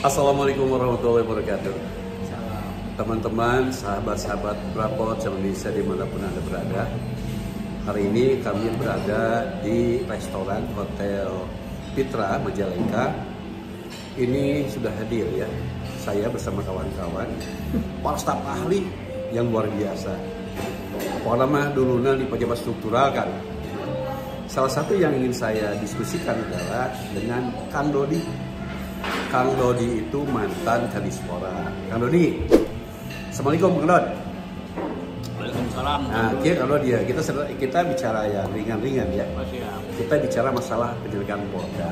Assalamualaikum warahmatullahi wabarakatuh. Teman-teman, sahabat-sahabat Brapot Indonesia dimanapun Anda berada. Hari ini kami berada di restoran Hotel Pitra Majalengka. Ini sudah hadir ya, saya bersama kawan-kawan, para staf ahli yang luar biasa. Pokoknya mah dulunya di pejabat struktural kan. Salah satu yang ingin saya diskusikan adalah dengan Kang Dodi. Kang Dodi itu mantan Kadispora. Kang Dodi, Assalamualaikum Kang Dod. Waalaikumsalam. Nah, kalau dia kita bicara yang ringan-ringan ya. Kita bicara masalah penyelenggaraan Polda.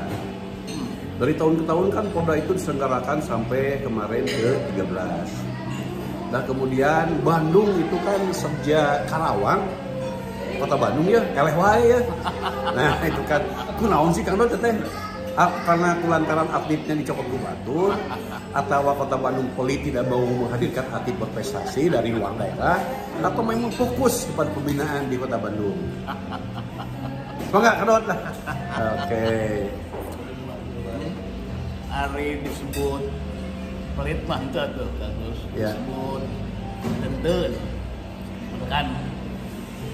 Dari tahun ke tahun kan Polda itu diselenggarakan sampai kemarin ke 13. Nah kemudian Bandung itu kan sejak Karawang, kota Bandung ya, eleh wae ya. Nah itu kan, kunaon sih Kang Dod teh? Karena kulantaran atletnya dicopot gubatur, atau kota Bandung Poli tidak mau menghadirkan atlet berprestasi dari luar daerah, atau memang fokus kepada pembinaan di kota Bandung. Enggak, Kang Dod lah. Oke. Hari disebut pelit mantap tuh, terus disebut denden, kan?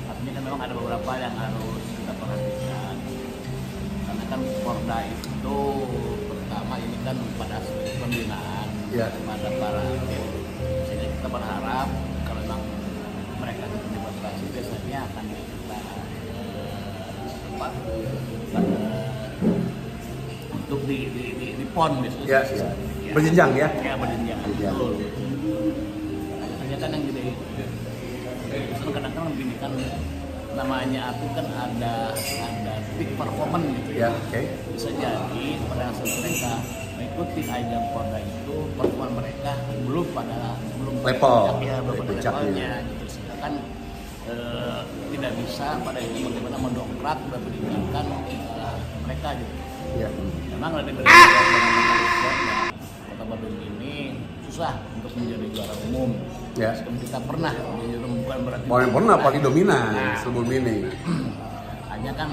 Artinya kan memang ada beberapa yang harus kita perhatikan. Karena kan Porda itu pertama ini kan pada aspek pembinaan kepada para atlet. Sehingga kita berharap kalau memang mereka berprestasi biasanya akan kita untuk di PON biasanya. Berjenjang ya? Ya berjenjang. Betul. Hanya kan yang gede. Kadang-kadang begini kan namanya aku kan ada peak performance gitu ya. Bisa jadi pada saat mereka mengikuti ajang Porda itu performa mereka belum level ya, belum levelnya gitu. Sehingga kan tidak bisa pada itu bagaimana mendongkrak dan meningkatkan mereka gitu. Memang dari Kota Bandung ini susah untuk menjadi juara umum. Sebelum kita pernah menjadi bukan berarti pernah paling dominan sebelum ini. Hanya kan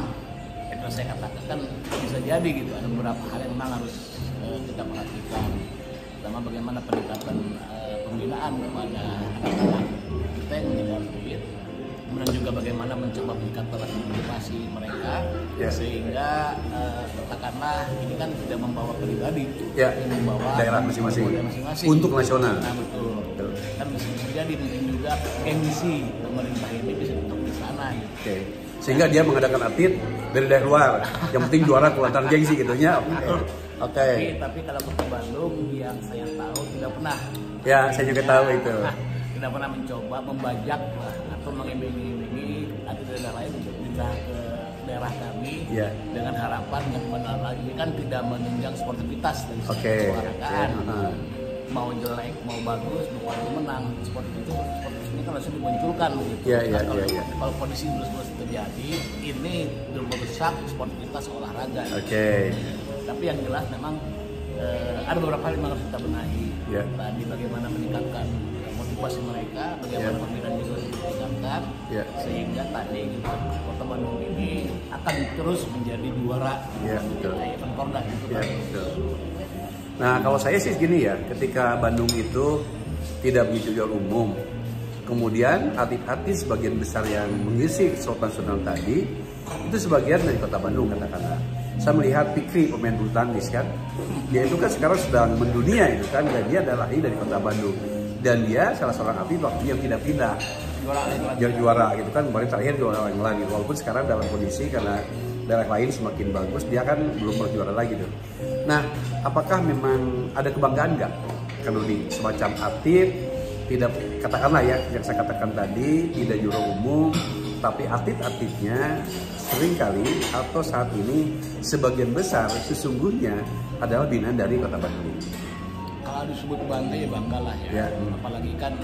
itu saya katakan kan bisa jadi gitu ada beberapa hal yang memang harus kita perhatikan. Pertama bagaimana peningkatan pembinaan kepada anak-anak kita yang menjadi atlet. Kemudian juga bagaimana mencoba meningkatkan motivasi mereka sehingga katakanlah ini kan tidak membawa pribadi, membawa daerah masing-masing untuk nasional. Nah betul. Kan bisa jadi mungkin juga gengsi pemerintah ini bisa untuk di sana. Sehingga dia mengadakan atlet dari daerah luar, yang penting juara kulantaran gengsi gitunya. Tapi kalau Kota Bandung yang saya tahu tidak pernah. Ya saya juga tahu itu. Tidak pernah mencoba membajak atau mengiming-imingi atlet daerah lain untuk pindah ke daerah kami dengan harapan yang benar lagi kan tidak menunjang sportivitas dari olahragaan. Mau jelek mau bagus bukan menang seperti ini kan harus dimunculkan gitu. Kalau kondisi terus terjadi ini merusak sportivitas olahraga. Tapi yang jelas memang ada beberapa hal yang harus kita benahi. Tadi bagaimana meningkatkan motivasi mereka, bagaimana pembinaan juga ditingkatkan, sehingga tadi Kota Bandung ini akan terus menjadi juara event Porda gitu. Nah kalau saya sih gini ya, ketika Bandung itu tidak begitu juara umum, kemudian atlet-atlet sebagian besar yang mengisi keseluruhan nasional tadi itu sebagian dari Kota Bandung katakanlah. Saya melihat Fikri pemain bulu tangkis kan, dia itu kan sekarang sedang mendunia itu kan, dan dia adalah dari Kota Bandung. Dan dia salah seorang atlet waktu yang tidak pindah juara gitu kan, kemarin terakhir juara yang lagi walaupun sekarang dalam kondisi karena daerah lain semakin bagus dia kan belum berjuara lagi tuh. Nah apakah memang ada kebanggaan nggak kalau di semacam atlet tidak katakanlah ya yang saya katakan tadi tidak juara umum tapi atlet-atletnya seringkali atau saat ini sebagian besar sesungguhnya adalah binaan dari Kota Bandung. Kalau disebut bangga ya banggalah ya. Apalagi kan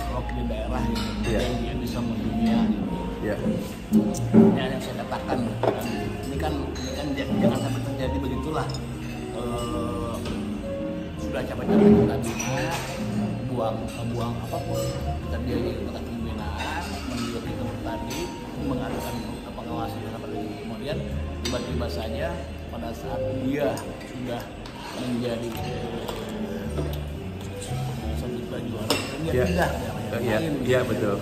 wakil daerah gitu, yang dia bisa mendunia gitu. Yang saya katakan ini kan jangan sampai terjadi begitulah. Sudah capek-capek kita bina, buang apapun kita biayai untuk pembinaan, mendidik itu tadi, mengadakan pengawasan kemudian tiba-tiba saja pada saat dia sudah menjadi setelah juara dia pindah ke yang lain. Iya betul.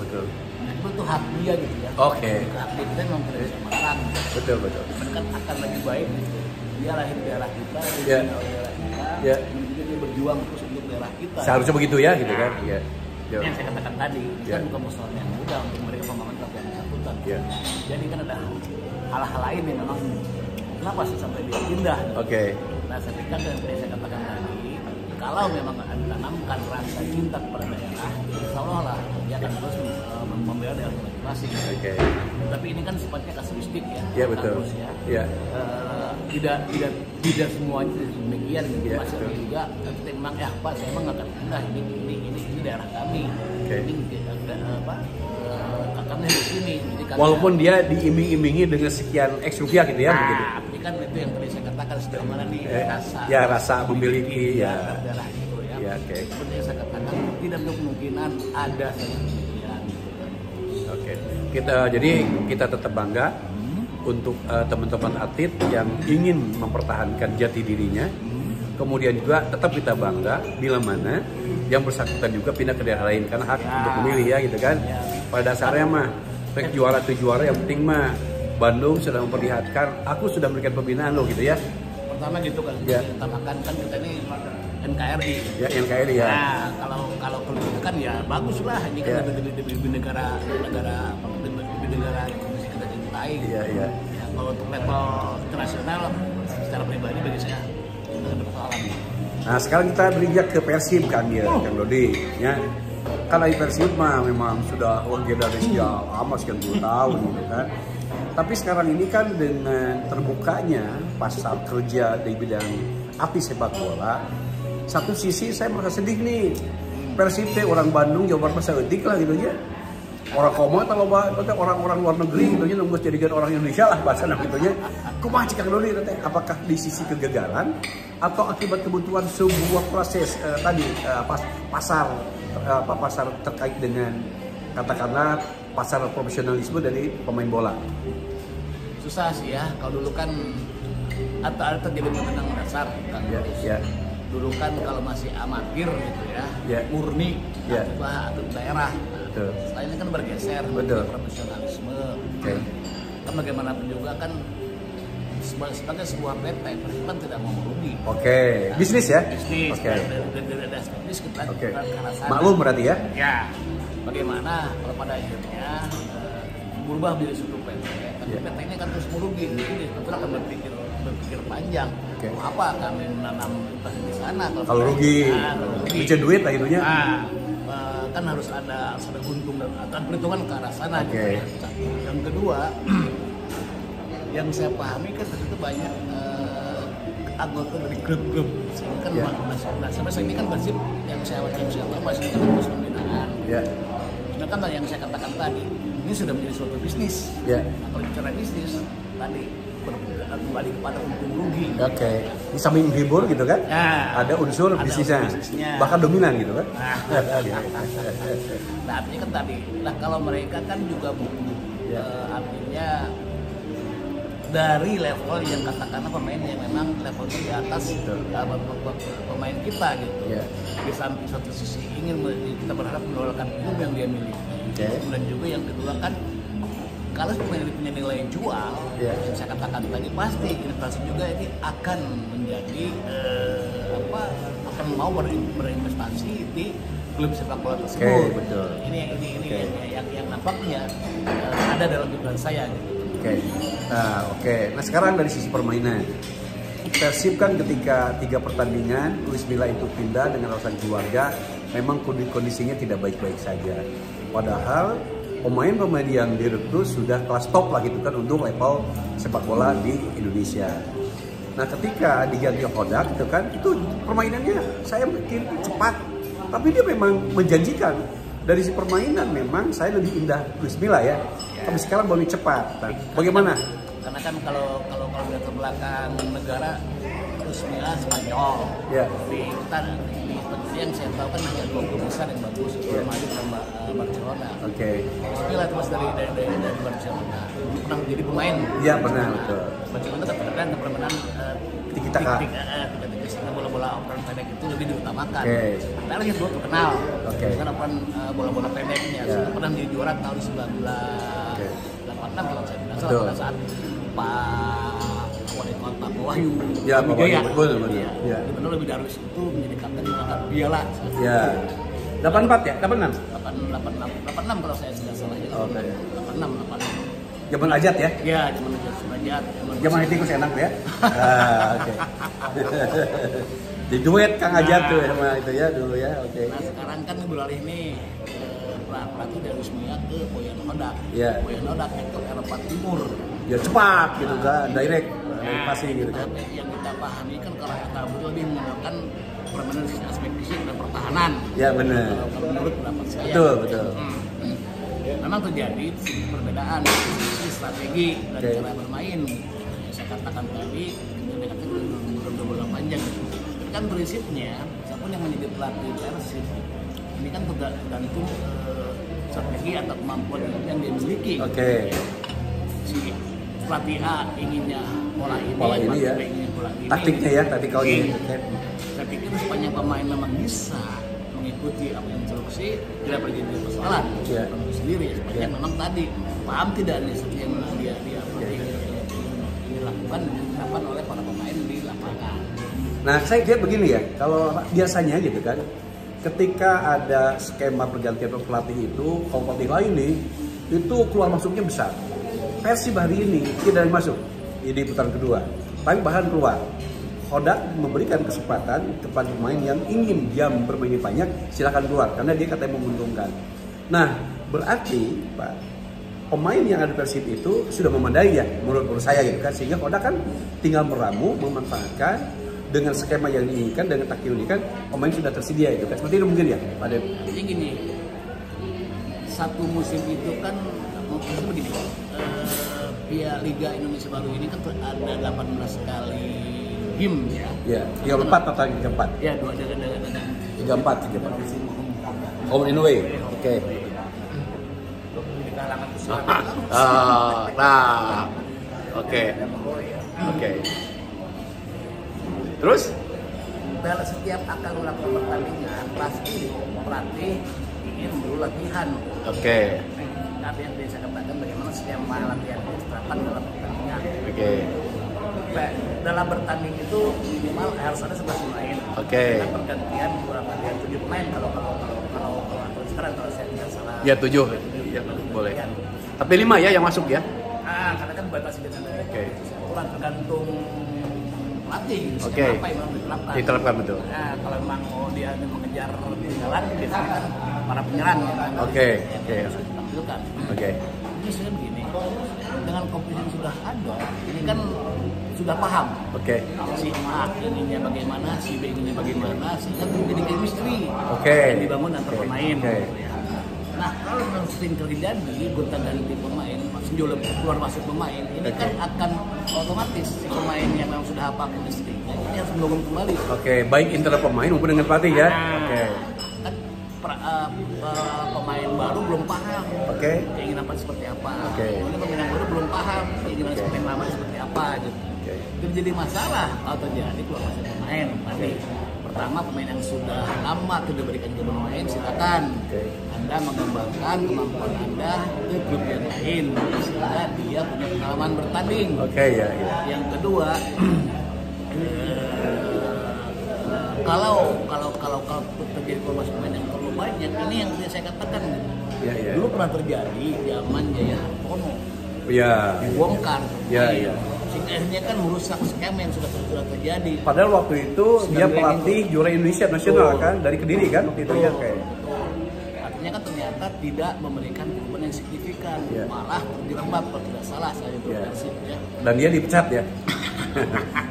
Itu hak dia gitu ya. Oke. Hak dia kita memang tidak bisa melarang. Betul. Cuman kan akan lebih baik gitu. Dia lahir di daerah kita, dia daerah kita, dia berjuang terus untuk daerah kita. Seharusnya begitu ya gitu kan. Iya. Yang saya katakan tadi, kan bukan persoalan yang mudah untuk mereka pemahaman tapi yang bersangkutan. Jadi kan ada hal-hal lain yang memang kenapa sih sampai dia pindah. Oke. Nah saya pikir yang tadi saya katakan tadi, kalau memang ditanamkan rasa cinta kepada daerah, insya Allah lah dia akan terus membela daerah masing-masing. Oke. Tapi ini kan sifatnya kasuistik ya. Iya betul. Ya. Tidak semuanya demikian gitu. Masih ada juga kita memang Pak saya memang nggak akan pindah ini daerah kami. Ini akan di sini. Walaupun dia diiming-imingi dengan sekian X rupiah gitu ya. Nah, tapi kan itu yang tadi saya katakan sejauh mana nih rasa. Ya rasa memiliki ya. Daerah itu ya. Seperti yang saya katakan tidak ada kemungkinan ada demikian. Oke. Jadi kita tetap bangga untuk teman-teman atlet yang ingin mempertahankan jati dirinya. Kemudian juga tetap kita bangga bila mana yang bersangkutan juga pindah ke daerah lain karena hak untuk memilih ya gitu kan. Pada dasarnya mah baik juara atau juara yang penting mah Bandung sudah memperlihatkan aku sudah memberikan pembinaan lo gitu ya. Pertama gitu kan. Utamakan kan kita ini NKRI. Ya NKRI ya. Nah kalau itu kan ya bagus lah ini kan lebih negara yang kita cintai. Iya. Ya, kalau untuk level internasional secara pribadi bagi saya tidak ada persoalan. Nah sekarang kita berijak ke Persib kan ya, Kang Dodi. Ya, kalau Persib mah memang sudah legenda dari sejak lama sekian 10 tahun gitu kan. Tapi sekarang ini kan dengan terbukanya pasar kerja di bidang artis sepak bola, satu sisi saya merasa sedih nih. Persib teh orang Bandung, Jawa Barat masa etik lah gitu ya. Orang koma kalau orang-orang luar negeri gitu nya nunggu jadikan orang Indonesia lah bahasa gitu nya. Kumaha Kang Dodi teh apakah di sisi kegagalan atau akibat kebutuhan sebuah proses pasar terkait dengan katakanlah pasar profesionalisme dari pemain bola? Susah sih ya, kalau dulu kan atau terjadi menang dasar kan. Dulu kan kalau masih amatir gitu ya, murni atau daerah. Setelah ini kan bergeser ke profesionalisme. Kan bagaimanapun juga kan sebagai sebuah PT kan tidak mau merugi. Bisnis ya? Bisnis. Dari bisnis kita maklum berarti ya? Ya. Bagaimana kalau pada akhirnya berubah menjadi suatu PT, tapi PT ini kan terus merugi, jadi tentu akan berpikir panjang. Apa kami menanam investasi di sana kalau rugi, bikin duit lah itunya. Kan harus ada untung dan perhitungan ke arah sana. Yang kedua, yang saya pahami kan itu banyak anggota dari klub-klub. Kan sampai ini kan Persib yang saya tahu masih terus pembinaan. Sedangkan yang saya katakan tadi, ini sudah menjadi suatu bisnis. Kalau bicara bisnis, tadi kembali kepada untung rugi. Di samping menghibur gitu kan, ada unsur bisnisnya, bahkan dominan gitu kan. Nah artinya kan tadi, kalau mereka kan juga artinya dari level yang katakanlah pemain yang memang levelnya di atas pemain kita gitu. Di samping satu sisi ingin kita berharap menolakkan ilmu yang dia miliki. Dan juga yang kedua kan kalau pemain ini punya nilai jual, yang saya katakan tadi pasti investasi juga ini akan menjadi akan mau berinvestasi di klub sepak bola tersebut. Ini yang nampaknya ada dalam pikiran saya. Gitu. Nah sekarang dari sisi permainan, Persib kan ketika 3 pertandingan Luis Milla itu pindah dengan alasan keluarga, memang kondisinya tidak baik-baik saja. Padahal pemain-pemain yang direkrut sudah kelas top lah gitu kan untuk level sepak bola di Indonesia. Nah ketika diganti Hodak gitu kan, itu permainannya saya pikir cepat, tapi dia memang menjanjikan. Dari si permainan memang saya lebih indah Luis Milla ya. Tapi sekarang lebih cepat. Nah, bagaimana? Karena kan kalau lihat ke belakang negara Luis Milla Spanyol. Di kita yang saya tahu kan hanya 2 besar yang bagus, Madrid sama Barcelona. Luis Milla terus dari Barcelona. Pernah menjadi pemain. Iya benar betul. Barcelona kan permainan tiki-taka bola-bola bola ukuran pendek itu lebih diutamakan. Kita lagi dulu terkenal dengan bola-bola pendeknya. Sudah pernah menjadi juara tahun 1986 kalau saya tidak salah pada saat Pak Wali Kota Wahyu. Ya, Pak Wahyu, betul. Ya. Benar lebih Darwis itu menjadi kapten mengangkat piala. Ya. 84 ya? 86 kalau saya tidak salah. 86. Zaman Ajat ya? Iya, zaman Ajat. Zaman tikus enak ya? Oke. Di duet Kang Ajat tuh sama itu ya dulu ya. Oke. Nah sekarang kan beralih nih pelatih dari Wismia ke Boyan Hodak. Iya. Boyan Hodak itu Eropa Timur. Ya cepat gitu kan, direct passing gitu kan. Yang kita pahami kan kalau kita lebih menggunakan permainan aspek fisik dan pertahanan. Ya benar. Kalau menurut pendapat saya. Betul. Memang terjadi perbedaan dari strategi dan cara bermain. Saya katakan tadi dengan bola panjang. Tapi kan prinsipnya, siapapun yang menjadi pelatih Persib ini kan tergantung strategi atau kemampuan yang dia miliki. Si pelatih A inginnya pola ini ya. Inginnya pola ini. Taktiknya ya, taktikalnya. Saya pikir sepanjang pemain memang bisa mengikuti apa yang instruksi, tidak terjadi persoalan sendiri. Sepanjang memang tadi paham tidak nih yang dia dilakukan oleh para pemain di lapangan. Nah, saya lihat begini ya, kalau biasanya gitu kan, ketika ada skema pergantian pelatih itu, kalau pelatih lain nih, itu keluar masuknya besar. Persib hari ini tidak masuk di putaran kedua, tapi bahkan keluar. Hodak memberikan kesempatan kepada pemain yang ingin jam bermain banyak, silakan keluar karena dia katanya menguntungkan. Nah, berarti Pak, pemain yang ada Persib itu sudah memadai ya menurut saya gitu kan, sehingga Hodak kan tinggal meramu memanfaatkan dengan skema yang diinginkan, dengan taktik ini kan pemain sudah tersedia itu kan, seperti itu mungkin ya Pak Dep. Jadi gini, satu musim itu kan maksudnya begini, Liga Indonesia baru ini kan ada 18 kali game ya. Ya, 34 atau 34? Ya, 34. Home and away. Oke. Di kalangan Oke. Terus? Dalam setiap akan melakukan pertandingan, pasti pelatih ingin dulu latihan. Oke. Tapi yang bisa katakan bagaimana setiap latihan itu diterapkan dalam pertandingan. Dalam bertanding itu minimal harus ada 11 pemain. Dengan pergantian beberapa dia 7 pemain kalau sekarang kalau saya tidak salah. Ya 7. Ya, boleh. Tapi 5 ya yang masuk ya? Karena kan batasi dengan aturan tergantung pelatih. Apa yang mau diterapkan betul. Nah, kalau memang mau dia mengejar ketinggalan biasanya kan para penyerang yang ditampilkan. Jadi saya begini, dengan kompetisi yang sudah ada, ini kan sudah paham. Si A ininya bagaimana, si B ininya bagaimana, sehingga menjadi chemistry yang dibangun antar pemain. Nah, kalau sering terjadi gonta-ganti pemain, keluar masuk pemain, ini kan akan otomatis si pemain yang memang sudah hafal chemistry-nya ini harus mendorong kembali. Baik internal pemain maupun dengan pelatih ya. Pemain baru belum paham keinginan seperti apa. Kemudian pemain yang baru belum paham keinginan pemain lama seperti apa gitu. Itu jadi masalah kalau terjadi keluar masuk pemain. Tadi pertama pemain yang sudah lama tidak berikan ke pemain silakan Anda mengembangkan kemampuan Anda ke klub yang lain sehingga dia punya pengalaman bertanding. Yang kedua kalau terjadi keluar masuk pemain yang terlalu banyak, ini yang saya katakan dulu pernah terjadi zaman Jaya Hartono dibongkar sehingga akhirnya kan merusak skema yang sudah terjadi. Padahal waktu itu dia pelatih juara Indonesia nasional kan dari Kediri kan waktu itu ya artinya kan ternyata tidak memberikan perubahan yang signifikan, malah terjerembab kalau tidak salah saya itu dan dia dipecat ya.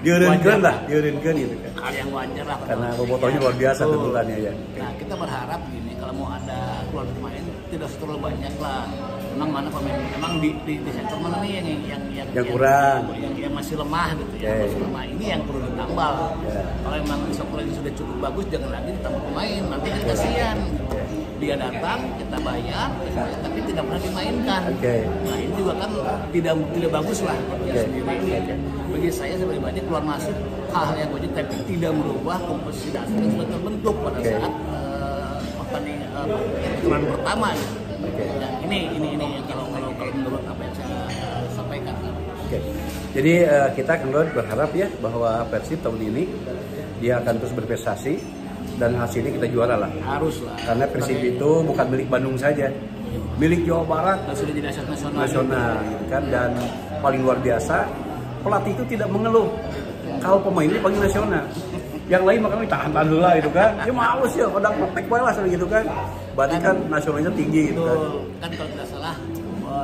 Diurinkan gitu kan. Hal yang wajar lah. Karena bobotohnya luar biasa tuntutannya ya. Nah kita berharap gini, kalau mau ada keluar pemain tidak terlalu banyak lah. Memang mana pemain, memang di sektor mana nih yang kurang, yang masih lemah gitu ya. Masih lemah ini yang perlu ditambal. Kalau memang sektor ini sudah cukup bagus, jangan lagi ditambah pemain. Nanti kan kasihan. Dia datang, kita bayar, tapi tidak pernah dimainkan. Nah ini juga kan tidak bagus lah sendiri. bagi saya pribadi keluar masuk hal yang wajib, tapi tidak merubah komposisi dasar yang sudah terbentuk pada saat aturan pertama. Ya, ini kalau menurut apa yang saya sampaikan. Jadi kita akan berharap ya bahwa Persib tahun ini dia akan terus berprestasi dan hasilnya kita juara lah. Harus lah. Karena Persib itu bukan milik Bandung saja, milik Jawa Barat. Dan sudah jadi aset nasional. Gitu kan. Dan paling luar biasa, pelatih itu tidak mengeluh kalau pemain ini panggil nasional. Yang lain makanya tahan dulu lah gitu kan. Ya males ya, udah ngepek lah gitu kan. Berarti kan nasionalnya tinggi gitu kan. Kan kalau tidak salah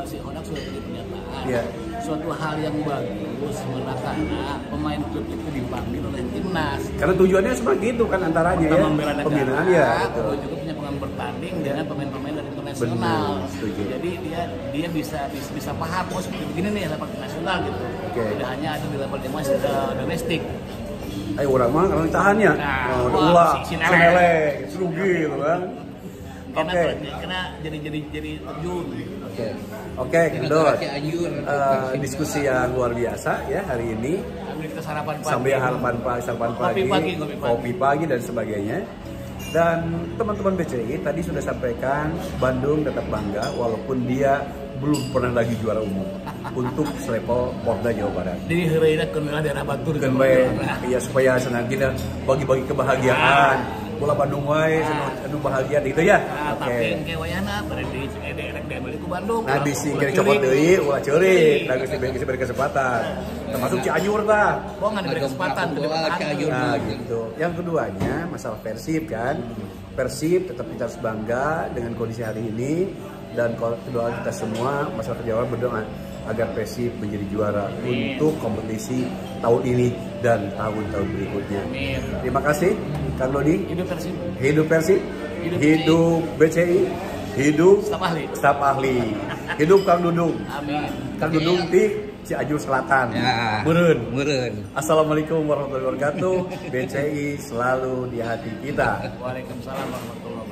si Hodak sudah punya pernyataan. Yeah. Suatu hal yang bagus karena pemain klub itu dipanggil oleh timnas. Karena tujuannya seperti itu kan antaranya ya. Pembinaan ya. Juga punya pengalaman bertanding dengan pemain-pemain dari internasional. Jadi dia bisa paham seperti begini nih level nasional gitu. Tidak hanya ada di level domestik. Ayo orang mah kalau ditahannya, ulah, senelek, rugi gitu kan. Karena jadi terjun. Oke, Kendor. Diskusi yang luar biasa ya hari ini. Sampai harapan pagi, kopi pagi dan sebagainya. Dan teman-teman BCI tadi sudah sampaikan Bandung tetap bangga walaupun dia belum pernah lagi juara umum untuk selevel Porda Jawa Barat. Jadi hari ini daerah Batur kan ya supaya senang kita bagi-bagi kebahagiaan. Bola Bandung wae anu bahagia gitu ya. Tapi engke wayahna bari di erek diambil ku Bandung. Nah bisi kiri copot deui ulah ceurik, da geus diberi kesempatan. Termasuk Cianjur tah. Oh ngan diberi kesempatan Cianjur. Nah gitu. Yang keduanya masalah Persib kan. Persib tetap kita harus bangga dengan kondisi hari ini dan kedua kita semua masyarakat Jawa berdoa agar Persib menjadi juara untuk kompetisi tahun ini dan tahun-tahun berikutnya. Terima kasih Kang Dodi. Hidup Persib. Hidup Persib. Hidup BCI. Hidup staf ahli. Hidup Kang Dudung. Amin. Kang Dudung di Cianjur Selatan. Ya, Meureun. Assalamualaikum warahmatullahi wabarakatuh. BCI selalu di hati kita. Waalaikumsalam warahmatullahi wabarakatuh.